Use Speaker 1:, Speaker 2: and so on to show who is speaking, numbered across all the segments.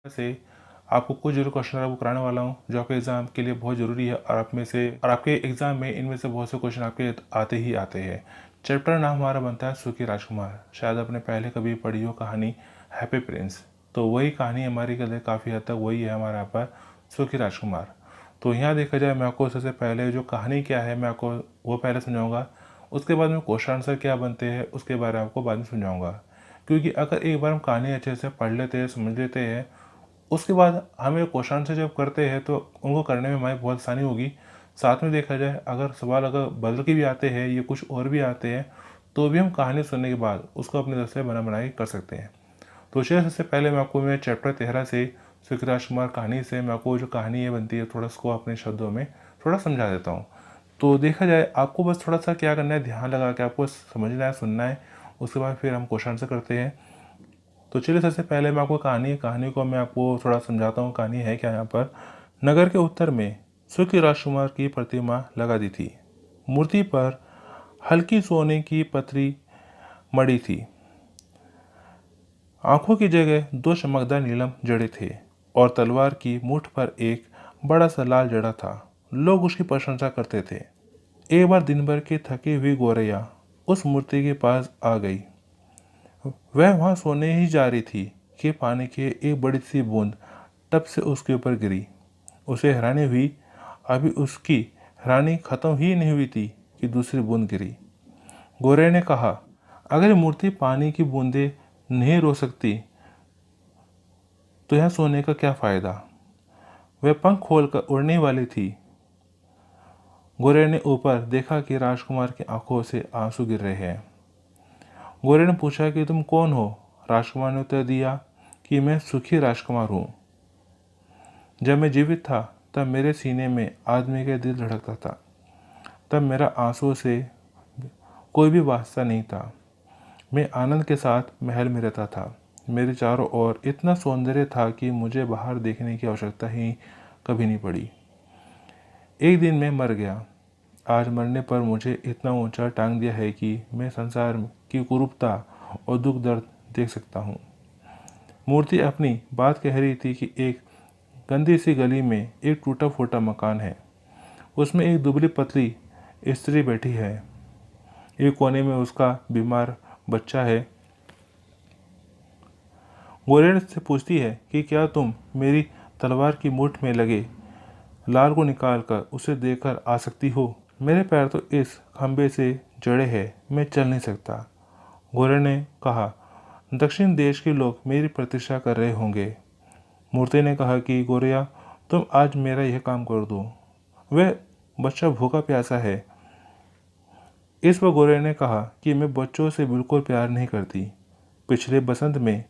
Speaker 1: से आपको कुछ जरूर क्वेश्चन आपको कराने वाला हूँ जो आपके एग्ज़ाम के लिए बहुत ज़रूरी है और आपके एग्ज़ाम में इनमें से बहुत से क्वेश्चन आपके आते ही आते हैं। चैप्टर नाम हमारा बनता है सुखी राजकुमार। शायद आपने पहले कभी पढ़ी हो कहानी हैप्पी प्रिंस, तो वही कहानी हमारी के लिए काफ़ी हद तक वही है हमारे यहाँ पर सुखी राजकुमार। तो यहाँ देखा जाए मैं आपको सबसे पहले जो कहानी क्या है मैं आपको वो पहले समझाऊँगा। उसके बाद में क्वेश्चन आंसर क्या बनते हैं उसके बारे में आपको बाद में समझाऊँगा। क्योंकि अगर एक बार हम कहानी अच्छे से पढ़ लेते हैं, समझ लेते हैं, उसके बाद हमें क्वेश्चन से जब करते हैं तो उनको करने में हमारी बहुत आसानी होगी। साथ में देखा जाए अगर सवाल अगर बदल के भी आते हैं या कुछ और भी आते हैं तो भी हम कहानी सुनने के बाद उसको अपने तरफ से बना के कर सकते हैं। तो चलिए सबसे पहले मैं आपको मेरे चैप्टर 13 से सुखी राजकुमार कहानी से मैं आपको जो कहानी है बनती है थोड़ा उसको अपने शब्दों में थोड़ा समझा देता हूँ। तो देखा जाए आपको बस थोड़ा सा क्या करना है, ध्यान लगा के आपको समझना है, सुनना है। उसके बाद फिर हम क्वेश्चन से करते हैं। तो चलिए सबसे पहले मैं आपको कहानी को मैं आपको थोड़ा समझाता हूँ। कहानी है क्या यहाँ पर। नगर के उत्तर में सुखी राजकुमार की प्रतिमा लगा दी थी। मूर्ति पर हल्की सोने की पतरी मड़ी थी। आंखों की जगह दो चमकदार नीलम जड़े थे और तलवार की मुठ पर एक बड़ा सा लाल जड़ा था। लोग उसकी प्रशंसा करते थे। एक बार दिन भर की थकी हुई गोरैया उस मूर्ति के पास आ गई। वह वहां सोने ही जा रही थी कि पानी की एक बड़ी सी बूंद टप से उसके ऊपर गिरी। उसे हैरानी हुई। अभी उसकी हैरानी खत्म ही नहीं हुई थी कि दूसरी बूंद गिरी। गोरे ने कहा, अगर मूर्ति पानी की बूंदें नहीं रो सकती तो यह सोने का क्या फायदा। वह पंख खोलकर उड़ने वाली थी। गोरे ने ऊपर देखा कि राजकुमार की आंखों से आंसू गिर रहे हैं। गोरे ने पूछा कि तुम कौन हो। राजकुमार ने उत्तर दिया कि मैं सुखी राजकुमार हूँ। जब मैं जीवित था तब मेरे सीने में आदमी का दिल धड़कता था। तब मेरा आंसू से कोई भी वास्ता नहीं था। मैं आनंद के साथ महल में रहता था। मेरे चारों ओर इतना सौंदर्य था कि मुझे बाहर देखने की आवश्यकता ही कभी नहीं पड़ी। एक दिन मैं मर गया। आज मरने पर मुझे इतना ऊंचा टांग दिया है कि मैं संसार की कुरूपता और दुख दर्द देख सकता हूँ। मूर्ति अपनी बात कह रही थी कि एक गंदी सी गली में एक टूटा फूटा मकान है। उसमें एक दुबली पतली स्त्री बैठी है। एक कोने में उसका बीमार बच्चा है। गोरेन से पूछती है कि क्या तुम मेरी तलवार की मुठ में लगे लाल को निकालकर उसे देकर आ सकती हो। मेरे पैर तो इस खंबे से जड़े हैं, मैं चल नहीं सकता। गोरे ने कहा, दक्षिण देश के लोग मेरी प्रतीक्षा कर रहे होंगे। मूर्ति ने कहा कि गोरिया, तुम आज मेरा यह काम कर दो। वह बच्चा भूखा प्यासा है। इस पर गोरे ने कहा कि मैं बच्चों से बिल्कुल प्यार नहीं करती। पिछले बसंत में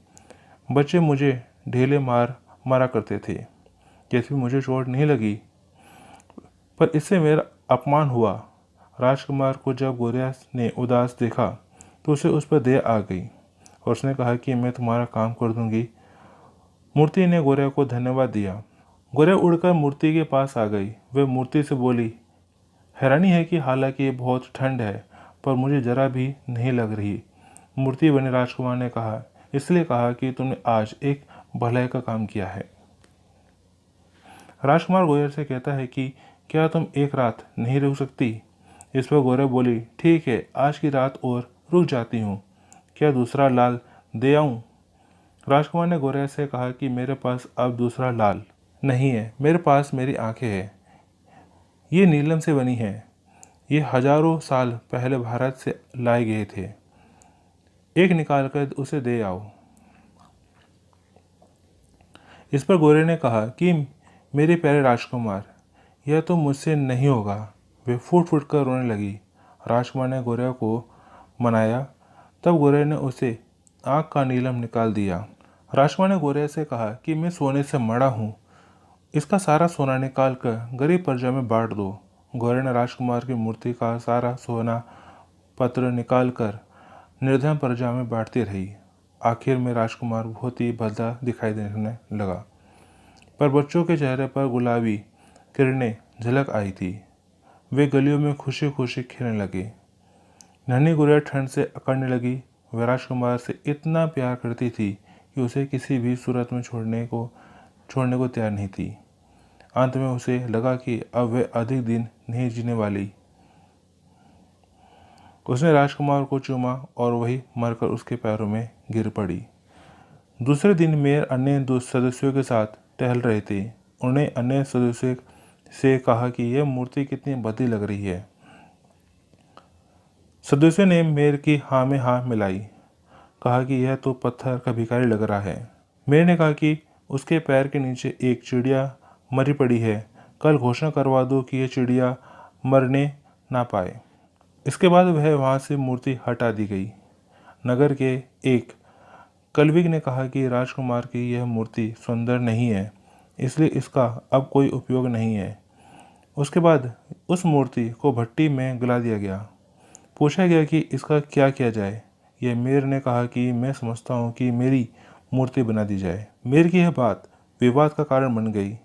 Speaker 1: बच्चे मुझे ढेले मारा करते थे। यद्यपि मुझे चोट नहीं लगी पर इससे मेरा अपमान हुआ। राजकुमार को जब गोरिया ने उदास देखा तो उसे उस पर दया आ गई और उसने कहा कि मैं तुम्हारा काम कर दूंगी। मूर्ति ने गोरिया को धन्यवाद दिया। गोरिया उड़कर मूर्ति के पास आ गई। वह मूर्ति से बोली, हैरानी है कि हालांकि बहुत ठंड है पर मुझे जरा भी नहीं लग रही। मूर्ति बने राजकुमार ने कहा, इसलिए कहा कि तुमने आज एक भलाई का काम किया है। राजकुमार गोरिया से कहता है कि क्या तुम एक रात नहीं रुक सकती। इस पर गोरिया बोली, ठीक है, आज की रात और रुक जाती हूँ। क्या दूसरा लाल दे आऊँ। राजकुमार ने गोरिया से कहा कि मेरे पास अब दूसरा लाल नहीं है, मेरे पास मेरी आंखें हैं। ये नीलम से बनी है। ये हजारों साल पहले भारत से लाए गए थे। एक निकालकर उसे दे आओ। इस पर गोरे ने कहा कि मेरे प्यारे राजकुमार, यह तो मुझसे नहीं होगा। वे फूट फूट कर रोने लगी। राजकुमार ने गोरे को मनाया। तब गोरे ने उसे आँख का नीलम निकाल दिया। राजकुमार ने गोरे से कहा कि मैं सोने से मरा हूँ, इसका सारा सोना निकाल कर गरीब प्रजा में बांट दो। गोरे ने राजकुमार की मूर्ति का सारा सोना पत्र निकाल कर निर्धन प्रजा में बांटती रही। आखिर में राजकुमार बहुत ही भद्दा दिखाई देने लगा, पर बच्चों के चेहरे पर गुलाबी किरणें झलक आई थी। वे गलियों में खुशी खुशी खेलने लगे। नन्ही गुड़िया ठंड से अकड़ने लगी। वह राजकुमार से इतना प्यार करती थी कि उसे किसी भी सूरत में छोड़ने को छोड़ने को तैयार नहीं थी। अंत में उसे लगा कि अब वह अधिक दिन नहीं जीने वाली। उसने राजकुमार को चूमा और वही मरकर उसके पैरों में गिर पड़ी। दूसरे दिन मेयर अन्य दो सदस्यों के साथ टहल रहे थे। उन्हें अन्य सदस्यों से कहा कि यह मूर्ति कितनी भद्दी लग रही है। सदस्यों ने मेयर की हाँ में हाँ मिलाई, कहा कि यह तो पत्थर का भिखारी लग रहा है। मेयर ने कहा कि उसके पैर के नीचे एक चिड़िया मरी पड़ी है, कल घोषणा करवा दो कि यह चिड़िया मरने ना पाए। इसके बाद वह वहाँ से मूर्ति हटा दी गई। नगर के एक कलविग ने कहा कि राजकुमार की यह मूर्ति सुंदर नहीं है, इसलिए इसका अब कोई उपयोग नहीं है। उसके बाद उस मूर्ति को भट्टी में गला दिया गया। पूछा गया कि इसका क्या किया जाए। यह मेयर ने कहा कि मैं समझता हूँ कि मेरी मूर्ति बना दी जाए। मेयर की यह बात विवाद का कारण बन गई।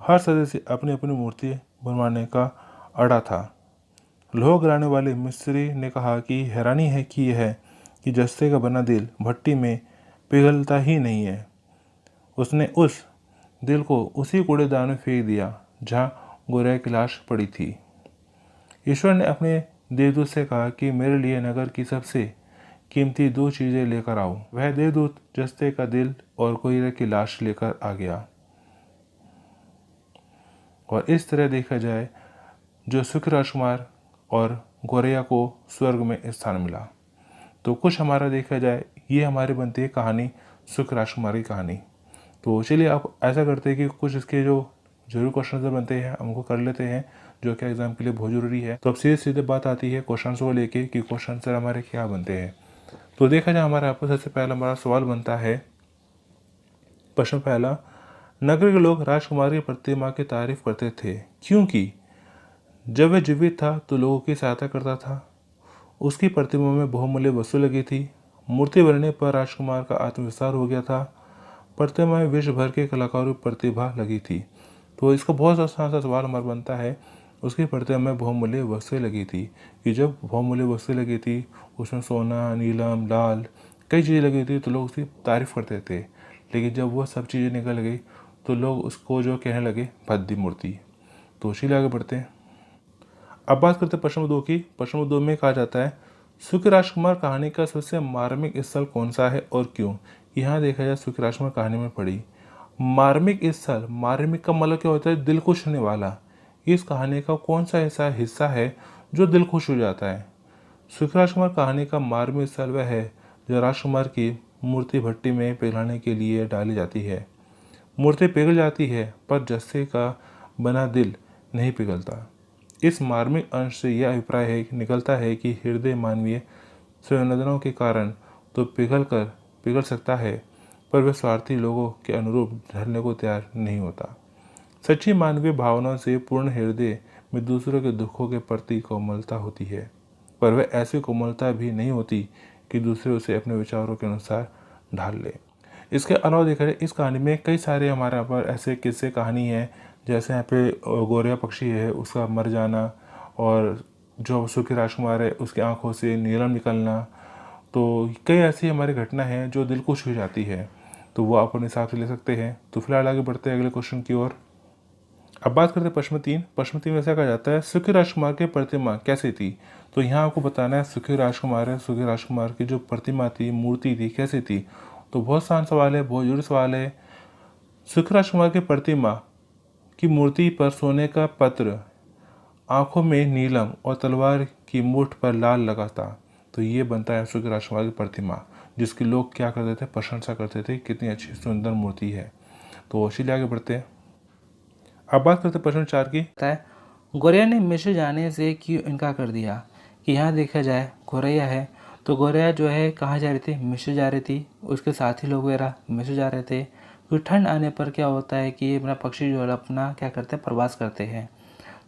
Speaker 1: हर सदस्य अपनी अपनी मूर्ति बनवाने का अड़ा था। लोह गलाने वाले मिस्त्री ने कहा कि हैरानी है कि यह कि जस्ते का बना दिल भट्टी में पिघलता ही नहीं है। उसने उस दिल को उसी कूड़ेदान में फेंक दिया जहाँ गोरैया की लाश पड़ी थी। ईश्वर ने अपने देवदूत से कहा कि मेरे लिए नगर की सबसे कीमती दो चीज़ें लेकर आओ। वह देवदूत जस्ते का दिल और गोरैया की लाश लेकर आ गया। और इस तरह देखा जाए जो सुख राजकुमार और गोरैया को स्वर्ग में स्थान मिला। तो कुछ हमारा देखा जाए ये हमारी बनती है कहानी सुख राजकुमार की कहानी। तो चलिए आप ऐसा करते हैं कि कुछ इसके जो जरूर क्वेश्चन बनते हैं हमको कर लेते हैं, जो कि एग्जाम के लिए बहुत ज़रूरी है। तो अब सीधे सीधे बात आती है क्वेश्चन को लेके कि क्वेश्चन सर हमारे क्या बनते हैं। तो देखा जाए हमारे यहाँ पर सबसे पहला हमारा सवाल बनता है, प्रश्न पहला, नगर के लोग राजकुमार की प्रतिमा की तारीफ करते थे क्योंकि जब वह जीवित था तो लोगों की सहायता करता था, उसकी प्रतिमा में बहुमूल्य वस्तु लगी थी, मूर्ति बनने पर राजकुमार का आत्मविस्तार हो गया था, प्रतिमा में विश्व भर के कलाकारों की प्रतिभा लगी थी। तो इसका बहुत आसान सा सवाल हमारा बनता है, उसकी प्रतिमा में बहुमूल्य वस्तुएं लगी थी कि जब बहुमूल्य वस्तुएं लगी थी उसमें सोना, नीलम, लाल कई चीज़ें लगी थी तो लोग उसकी तारीफ करते थे। लेकिन जब वह सब चीज़ें निकल गई तो लोग उसको जो कहने लगे भद्दी मूर्ति। तो उसी आगे बढ़ते हैं। अब बात करते हैं प्रश्न नंबर 2 की। प्रश्न नंबर 2 में कहा जाता है सुखी राजकुमार कहानी का सबसे मार्मिक स्थल कौन सा है और क्यों। यहाँ देखा जाए सुखी राजकुमार कहानी में पड़ी मार्मिक स्थल, मार्मिक का मतलब क्या होता है, दिल को छूने वाला। इस कहानी का कौन सा ऐसा हिस्सा है जो दिल खुश हो जाता है। सुखी राजकुमार कहानी का मार्मिक स्थल वह है जो राजकुमार की मूर्ति भट्टी में पिघलाने के लिए डाली जाती है। मूर्ति पिघल जाती है पर जस्से का बना दिल नहीं पिघलता। इस मार्मिक अंश से यह अभिप्राय निकलता है कि हृदय मानवीय संवेदनाओं के कारण तो पिघल सकता है पर वह स्वार्थी लोगों के अनुरूप ढलने को तैयार नहीं होता। सच्ची मानवीय भावनाओं से पूर्ण हृदय में दूसरों के दुखों के प्रति कोमलता होती है, पर वह ऐसी कोमलता भी नहीं होती कि दूसरे उसे अपने विचारों के अनुसार ढाल ले। इसके अलावा देखा जाए इस कहानी में कई सारे हमारे यहाँ पर ऐसे किस्से कहानी है, जैसे यहाँ पे गोरिया पक्षी है उसका मर जाना और जो सुखी राजकुमार है उसकी आंखों से नीलम निकलना। तो कई ऐसी हमारी घटना है जो दिल को छू जाती है, तो वो आप अपने हिसाब से ले सकते हैं। तो फिलहाल आगे बढ़ते हैं अगले क्वेश्चन की ओर। अब बात करते हैं प्रश्न 3। प्रश्न 3 में ऐसा कहा जाता है सुखी राजकुमार की प्रतिमा कैसी थी। तो यहाँ आपको बताना है सुखी राजकुमार है, सुखी राजकुमार की जो प्रतिमा थी, मूर्ति थी, कैसी थी। तो बहुत आसान सवाल है, बहुत जरूरी सवाल है। सुखी राजकुमार की प्रतिमा की मूर्ति पर सोने का पत्र, आंखों में नीलम और तलवार की मुठ पर लाल लगा था। तो ये बनता है सुखी राजकुमार की प्रतिमा, जिसके लोग क्या करते थे, प्रशंसा करते थे कितनी अच्छी सुंदर मूर्ति है। तो इसीलिए आगे बढ़ते हैं। अब बात करते हैं प्रश्न 4 की।
Speaker 2: गोरैया ने मिस्र जाने से क्यों इनकार कर दिया। कि यहाँ देखा जाए गोरैया है तो गोरैया जो है कहाँ जा रही थी, मिस्र जा रही थी, उसके साथी लोग वगैरह मिस्र जा रहे थे। क्योंकि ठंड आने पर क्या होता है कि अपना पक्षी जो है अपना क्या करते हैं, प्रवास करते हैं।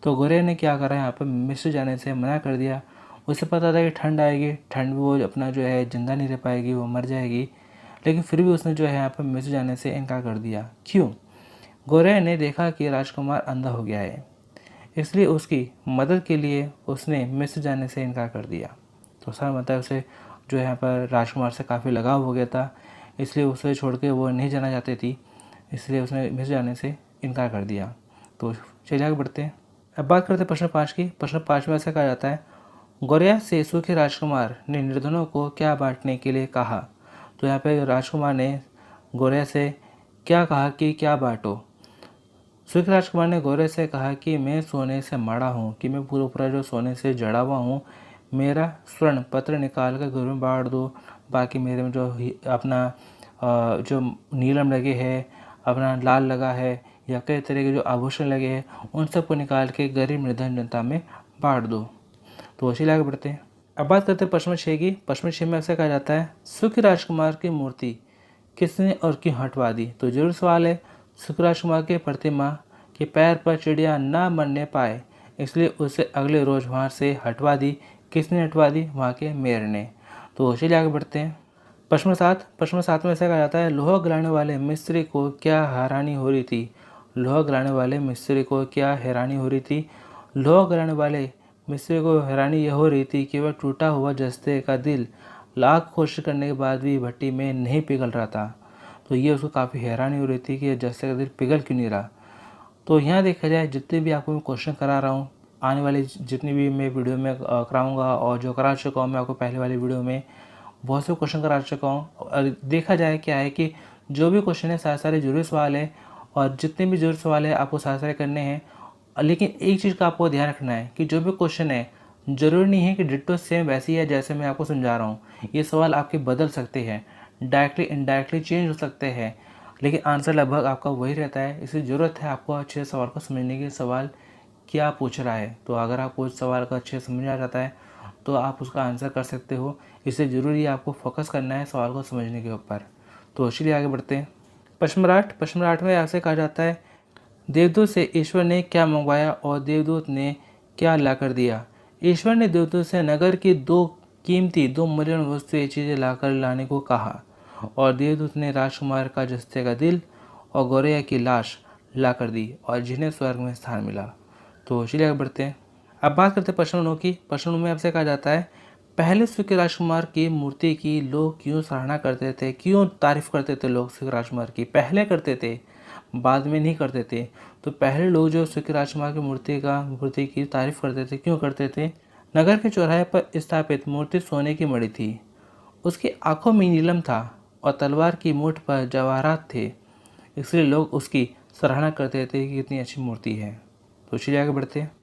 Speaker 2: तो गोरैया ने क्या करा, यहाँ पर मिस्र जाने से मना कर दिया। उसे पता था कि ठंड आएगी, ठंड में वो अपना जो है जिंदा नहीं रह पाएगी, वो मर जाएगी। लेकिन फिर भी उसने जो है यहाँ पर मिस्र जाने से इनकार कर दिया। क्यों। गोरैया ने देखा कि राजकुमार अंधा हो गया है, इसलिए उसकी मदद के लिए उसने मिस्र जाने से इनकार कर दिया। तो सर मतलब उसे जो यहाँ पर राजकुमार से काफ़ी लगाव हो गया था, इसलिए उसे छोड़ के वो नहीं जाना चाहती थी। इसलिए उसने मिस्र जाने से इनकार कर दिया। तो चलिए आगे बढ़ते हैं। अब बात करते हैं प्रश्न 5 की। प्रश्न 5 में ऐसा कहा जाता है, गौरैया से सूखे राजकुमार ने निर्धनों को क्या बांटने के लिए कहा। तो यहाँ पे राजकुमार ने गौरैया से क्या कहा कि क्या बांटो। सूखे राजकुमार ने गौरैया से कहा कि मैं सोने से मड़ा हूँ, कि मैं पूरा जो सोने से जड़ा हुआ हूँ, मेरा स्वर्ण पत्र निकाल कर घर में बांट दो। बाकी मेरे में जो अपना जो नीलम लगे है, अपना लाल लगा है, या कई तरह के जो आभूषण लगे हैं, उन सबको निकाल के गरीब निर्धन जनता में बांट दो। तो वैसे आगे बढ़ते हैं। अब बात करते हैं प्रश्न 6 की। प्रश्न 6 में ऐसा कहा जाता है, सुख राजकुमार की मूर्ति किसने और क्यों हटवा दी। तो जरूर सवाल है, सुख राजकुमार की प्रतिमा के पैर पर चिड़िया ना मरने पाए, इसलिए उसे अगले रोज वहाँ से हटवा दी। किसने हटवा दी? वहाँ के मेयर ने। तो चलिए आगे बढ़ते हैं। प्रश्न 7। प्रश्न 7 में ऐसा कहा जाता है, लोहा गलाने वाले मिस्त्री को क्या हैरानी हो रही थी। लोहा गलाने वाले मिस्त्री को क्या हैरानी हो रही थी। लोहा गलाने वाले मिस्त्री को हैरानी यह हो रही थी कि वह टूटा हुआ जस्ते का दिल लाख कोशिश करने के बाद भी भट्टी में नहीं पिघल रहा था। तो ये उसको काफ़ी हैरानी हो रही थी कि जस्ते का दिल पिघल क्यों नहीं रहा। तो यहाँ देखा जाए, जितने भी आपको मैं क्वेश्चन करा रहा हूँ, आने वाली जितनी भी मैं वीडियो में कराऊंगा, और जो करा चुका हूँ मैं आपको पहले वाली वीडियो में बहुत से क्वेश्चन करा चुका हूँ। और देखा जाए क्या है कि जो भी क्वेश्चन है सारे जरूरी सवाल है, और जितने भी जरूरी सवाल है आपको सारे करने हैं। लेकिन एक चीज़ का आपको ध्यान रखना है कि जो भी क्वेश्चन है, जरूरी नहीं है कि डिट्टो सेम वैसी है जैसे मैं आपको समझा रहा हूँ। ये सवाल आपके बदल सकते हैं, डायरेक्टली इनडायरेक्टली चेंज हो सकते हैं, लेकिन आंसर लगभग आपका वही रहता है। इसलिए ज़रूरत है आपको अच्छे सवाल को समझने की, सवाल क्या पूछ रहा है। तो अगर आपको उस सवाल का अच्छे समझ आ जाता है तो आप उसका आंसर कर सकते हो। इसलिए ज़रूरी है आपको फोकस करना है सवाल को समझने के ऊपर। तो इसलिए आगे बढ़ते हैं। प्रश्न 8 में आपसे कहा जाता है, देवदूत से ईश्वर ने क्या मंगवाया और देवदूत ने क्या ला कर दिया। ईश्वर ने देवदूत से नगर की दो मूल्यवान वस्तुएं चीज़ें लाने को कहा, और देवदूत ने राजकुमार का जस्ते का दिल और गौरैया की लाश ला कर दी, और जिन्हें स्वर्ग में स्थान मिला। तो चलिए आगे बढ़ते हैं। अब बात करते हैं प्रश्न 9 की। प्रश्न 9 में आपसे कहा जाता है, पहले सुख राजकुमार की मूर्ति की लोग क्यों सराहना करते थे, क्यों तारीफ करते थे लोग सुख राजकुमार की। पहले करते थे, बाद में नहीं करते थे। तो पहले लोग जो सुख राजकुमार की मूर्ति की तारीफ करते थे, क्यों करते थे? नगर के चौराहे पर स्थापित मूर्ति सोने की मड़ी थी, उसकी आंखों में नीलम था और तलवार की मूठ पर जवाहरात थे, इसलिए लोग उसकी सराहना करते थे कि कितनी अच्छी मूर्ति है। तो चलिए आगे बढ़ते हैं।